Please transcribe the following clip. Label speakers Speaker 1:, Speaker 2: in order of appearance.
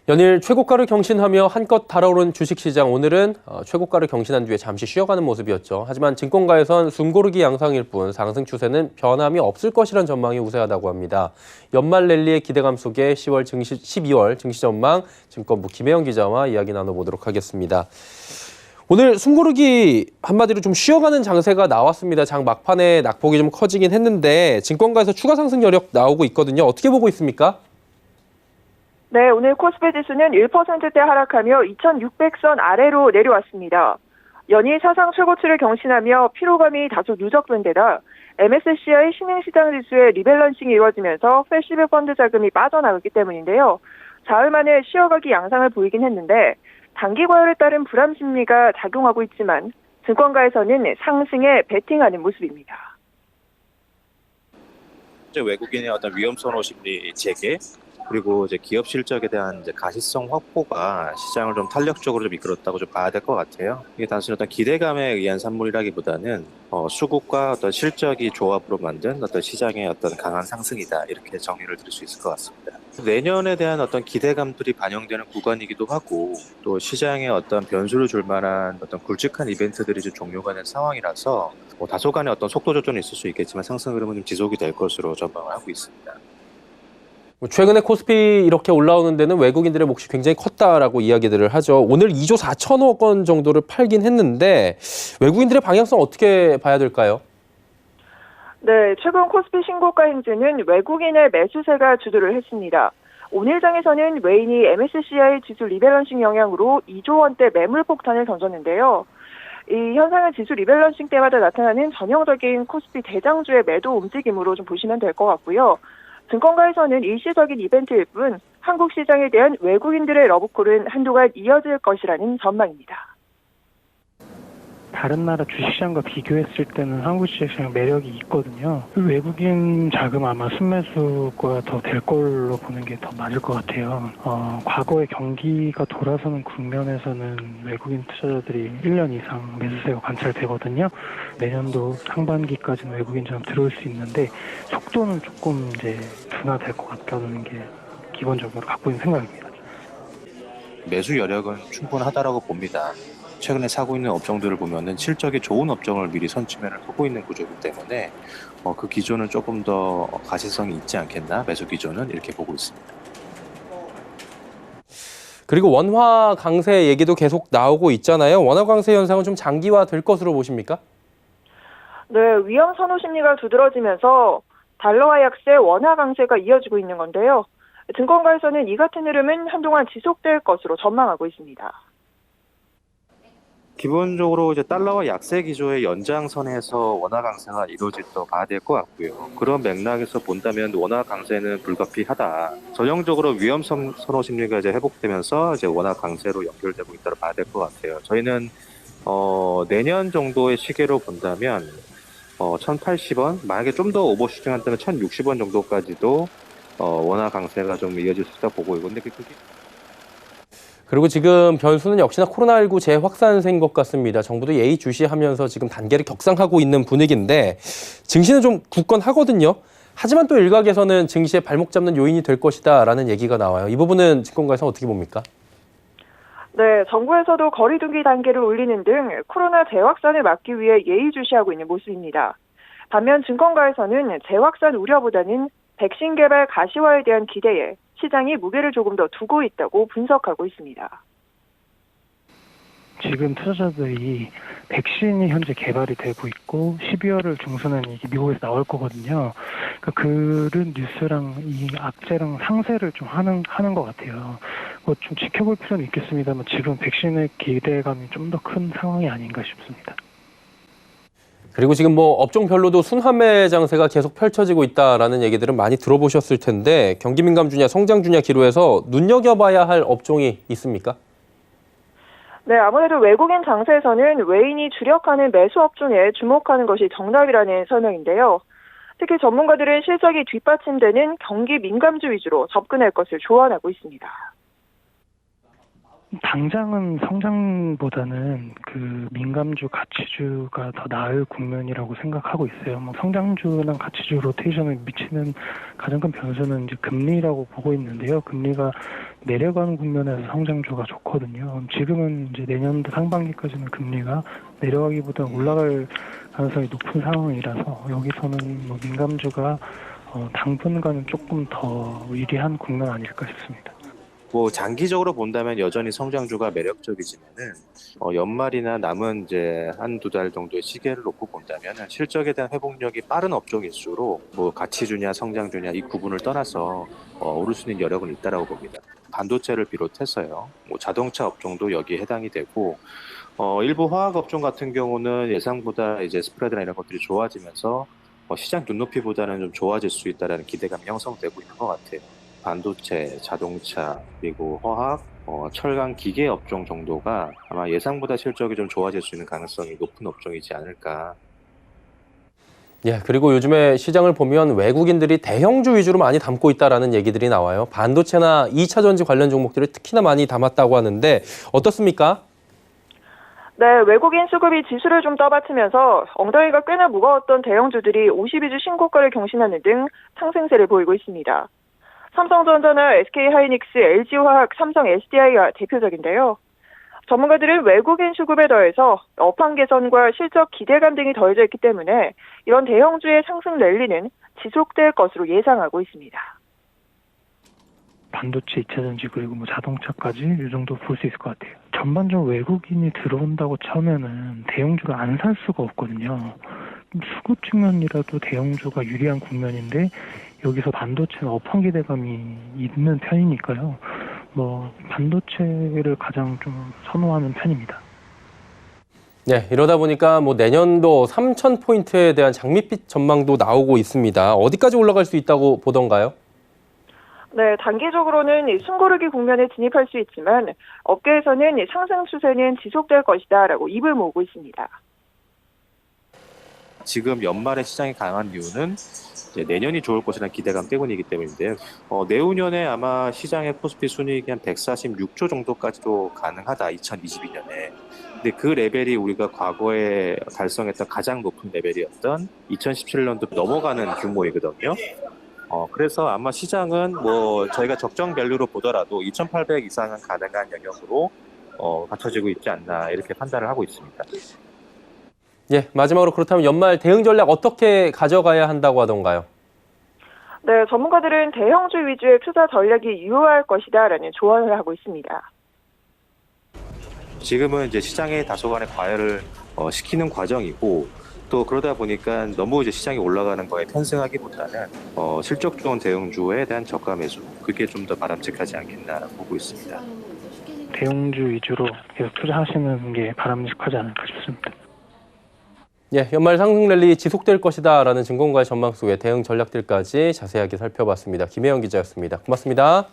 Speaker 1: 연일 최고가를 경신하며 한껏 달아오른 주식시장. 오늘은 최고가를 경신한 뒤에 잠시 쉬어가는 모습이었죠. 하지만 증권가에선 숨고르기 양상일 뿐 상승 추세는 변함이 없을 것이란 전망이 우세하다고 합니다. 연말 랠리의 기대감 속에 12월 증시 전망 증권부 김혜영 기자와 이야기 나눠보도록 하겠습니다. 오늘 숨고르기 한마디로 좀 쉬어가는 장세가 나왔습니다. 장 막판에 낙폭이 좀 커지긴 했는데 증권가에서 추가 상승 여력 나오고 있거든요. 어떻게 보고 있습니까?
Speaker 2: 네, 오늘 코스피 지수는 1%대 하락하며 2600선 아래로 내려왔습니다. 연일 사상 최고치를 경신하며 피로감이 다소 누적된 데다 MSCI 신흥시장 지수의 리밸런싱이 이루어지면서 패시브 펀드 자금이 빠져나갔기 때문인데요. 사흘 만에 쉬어가기 양상을 보이긴 했는데 단기 과열에 따른 불안 심리가 작용하고 있지만 증권가에서는 상승에 베팅하는 모습입니다.
Speaker 3: 외국인의 어떤 위험 선호 심리 재개, 그리고 이제 기업 실적에 대한 이제 가시성 확보가 시장을 좀 탄력적으로 좀 이끌었다고 좀 봐야 될 것 같아요. 이게 단순히 어떤 기대감에 의한 산물이라기보다는 수급과 어떤 실적이 조합으로 만든 어떤 시장의 어떤 강한 상승이다, 이렇게 정의를 드릴 수 있을 것 같습니다. 내년에 대한 어떤 기대감들이 반영되는 구간이기도 하고, 또 시장에 어떤 변수를 줄 만한 어떤 굵직한 이벤트들이 이제 종료가 된 상황이라서 다소간의 어떤 속도 조절은 있을 수 있겠지만 상승 흐름은 좀 지속이 될 것으로 전망을 하고 있습니다.
Speaker 1: 최근에 코스피 이렇게 올라오는 데는 외국인들의 몫이 굉장히 컸다라고 이야기들을 하죠. 오늘 2조 4천억 원 정도를 팔긴 했는데 외국인들의 방향성 어떻게 봐야 될까요?
Speaker 2: 네, 최근 코스피 신고가 행진은 외국인의 매수세가 주도를 했습니다. 오늘 장에서는 외인이 MSCI 지수 리밸런싱 영향으로 2조 원대 매물 폭탄을 던졌는데요. 이 현상은 지수 리밸런싱 때마다 나타나는 전형적인 코스피 대장주의 매도 움직임으로 좀 보시면 될 것 같고요. 증권가에서는 일시적인 이벤트일 뿐 한국 시장에 대한 외국인들의 러브콜은 한동안 이어질 것이라는 전망입니다.
Speaker 4: 다른 나라 주식시장과 비교했을 때는 한국 주식시장 매력이 있거든요. 외국인 자금 아마 순매수가 더 될 걸로 보는 게 더 맞을 것 같아요. 과거의 경기가 돌아서는 국면에서는 외국인 투자자들이 1년 이상 매수세가 관찰되거든요. 내년도 상반기까지는 외국인 자금 들어올 수 있는데 속도는 조금 이제 둔화될 것 같다는 게 기본적으로 갖고 있는 생각입니다.
Speaker 3: 매수 여력은 충분하다라고 봅니다. 최근에 사고 있는 업종들을 보면은 실적이 좋은 업종을 미리 선취면을 하고 있는 구조이기 때문에 그 기조는 조금 더 가시성이 있지 않겠나, 매수 기조는, 이렇게 보고 있습니다.
Speaker 1: 그리고 원화 강세 얘기도 계속 나오고 있잖아요. 원화 강세 현상은 좀 장기화 될 것으로 보십니까?
Speaker 2: 네, 위험 선호 심리가 두드러지면서 달러화 약세, 원화 강세가 이어지고 있는 건데요. 증권가에서는 이 같은 흐름은 한동안 지속될 것으로 전망하고 있습니다.
Speaker 3: 기본적으로 이제 달러와 약세 기조의 연장선에서 원화 강세가 이루어질다고 봐야 될 것 같고요. 그런 맥락에서 본다면 원화 강세는 불가피하다. 전형적으로 위험 선호 심리가 이제 회복되면서 이제 원화 강세로 연결되고 있다고 봐야 될 것 같아요. 저희는 내년 정도의 시계로 본다면 1,080원, 만약에 좀 더 오버슈팅한다면 1,060원 정도까지도 원화 강세가 좀 이어질 수 있다 보고 있고, 근데 그게
Speaker 1: 그리고 지금 변수는 역시나 코로나19 재확산세인 것 같습니다. 정부도 예의주시하면서 지금 단계를 격상하고 있는 분위기인데 증시는 좀 굳건하거든요. 하지만 또 일각에서는 증시에 발목 잡는 요인이 될 것이다라는 얘기가 나와요. 이 부분은 증권가에서 어떻게 봅니까?
Speaker 2: 네, 정부에서도 거리두기 단계를 올리는 등 코로나 재확산을 막기 위해 예의주시하고 있는 모습입니다. 반면 증권가에서는 재확산 우려보다는 백신 개발 가시화에 대한 기대에 시장이 무게를 조금 더 두고 있다고 분석하고 있습니다.
Speaker 4: 지금 투자자들이 백신이 현재 개발이 되고 있고 12월 중순에는 이게 미국에서 나올 거거든요. 그러니까 그런 뉴스랑 이 악재랑 상세를 좀 하는 것 같아요. 좀 지켜볼 필요는 있겠습니다만 지금 백신의 기대감이 좀 더 큰 상황이 아닌가 싶습니다.
Speaker 1: 그리고 지금 업종별로도 순환매 장세가 계속 펼쳐지고 있다라는 얘기들은 많이 들어보셨을 텐데 경기 민감 주냐, 성장 주냐 기로에서 눈여겨봐야 할 업종이 있습니까?
Speaker 2: 네, 아무래도 외국인 장세에서는 외인이 주력하는 매수 업종에 주목하는 것이 정답이라는 설명인데요. 특히 전문가들은 실적이 뒷받침되는 경기 민감주 위주로 접근할 것을 조언하고 있습니다.
Speaker 4: 당장은 성장보다는 그 민감주, 가치주가 더 나을 국면이라고 생각하고 있어요. 뭐 성장주랑 가치주 로테이션을 미치는 가장 큰 변수는 이제 금리라고 보고 있는데요. 금리가 내려가는 국면에서 성장주가 좋거든요. 지금은 이제 내년도 상반기까지는 금리가 내려가기보다 올라갈 가능성이 높은 상황이라서 여기서는 뭐 민감주가 당분간은 조금 더 유리한 국면 아닐까 싶습니다.
Speaker 3: 뭐 장기적으로 본다면 여전히 성장주가 매력적이지만은 연말이나 남은 이제 한두 달 정도의 시계를 놓고 본다면은 실적에 대한 회복력이 빠른 업종일수록 뭐 가치주냐 성장주냐 이 구분을 떠나서 오를 수 있는 여력은 있다라고 봅니다. 반도체를 비롯해서요. 뭐 자동차 업종도 여기에 해당이 되고 일부 화학 업종 같은 경우는 예상보다 이제 스프레드나 이런 것들이 좋아지면서 시장 눈높이보다는 좀 좋아질 수 있다라는 기대감이 형성되고 있는 것 같아요. 반도체, 자동차, 그리고 화학, 철강, 기계 업종 정도가 아마 예상보다 실적이 좀 좋아질 수 있는 가능성이 높은 업종이지 않을까.
Speaker 1: 예, 그리고 요즘에 시장을 보면 외국인들이 대형주 위주로 많이 담고 있다라는 얘기들이 나와요. 반도체나 2차 전지 관련 종목들을 특히나 많이 담았다고 하는데 어떻습니까?
Speaker 2: 네, 외국인 수급이 지수를 좀 떠받치면서 엉덩이가 꽤나 무거웠던 대형주들이 52주 신고가를 경신하는 등 상승세를 보이고 있습니다. 삼성전자나 SK하이닉스, LG화학, 삼성 SDI가 대표적인데요. 전문가들은 외국인 수급에 더해서 업황 개선과 실적 기대감 등이 더해져 있기 때문에 이런 대형주의 상승 랠리는 지속될 것으로 예상하고 있습니다.
Speaker 4: 반도체, 2차 전지 그리고 뭐 자동차까지 이 정도 볼 수 있을 것 같아요. 전반적으로 외국인이 들어온다고 처음에는 대형주를 안 살 수가 없거든요. 수급 측면이라도 대형주가 유리한 국면인데 여기서 반도체는 업황 기대감이 있는 편이니까요. 뭐 반도체를 가장 좀 선호하는 편입니다.
Speaker 1: 네, 이러다 보니까 뭐 내년도 3,000포인트에 대한 장밋빛 전망도 나오고 있습니다. 어디까지 올라갈 수 있다고 보던가요?
Speaker 2: 네, 단기적으로는 이 숨고르기 국면에 진입할 수 있지만 업계에서는 이 상승 추세는 지속될 것이다라고 입을 모으고 있습니다.
Speaker 3: 지금 연말에 시장이 강한 이유는 이제 내년이 좋을 것이라는 기대감 때문이기 때문인데요. 내후년에 아마 시장의 코스피 순이익이 한 146조 정도까지도 가능하다, 2022년에. 근데 그 레벨이 우리가 과거에 달성했던 가장 높은 레벨이었던 2017년도 넘어가는 규모이거든요. 그래서 아마 시장은 뭐 저희가 적정 밸류로 보더라도 2,800 이상은 가능한 영역으로 갖춰지고 있지 않나 이렇게 판단을 하고 있습니다.
Speaker 1: 예, 마지막으로 그렇다면 연말 대응 전략 어떻게 가져가야 한다고 하던가요?
Speaker 2: 네, 전문가들은 대형주 위주의 투자 전략이 유효할 것이다라는 조언을 하고 있습니다.
Speaker 3: 지금은 이제 시장의 다소간의 과열을 시키는 과정이고 또 그러다 보니까 너무 이제 시장이 올라가는 거에 편승하기보다는 실적 좋은 대형주에 대한 저가 매수 그게 좀 더 바람직하지 않겠나라고 보고 있습니다.
Speaker 4: 대형주 위주로 계속 투자하시는 게 바람직하지 않을까 싶습니다.
Speaker 1: 예, 연말 상승 랠리 지속될 것이다라는 증권가의 전망 속에 대응 전략들까지 자세하게 살펴봤습니다. 김혜영 기자였습니다. 고맙습니다.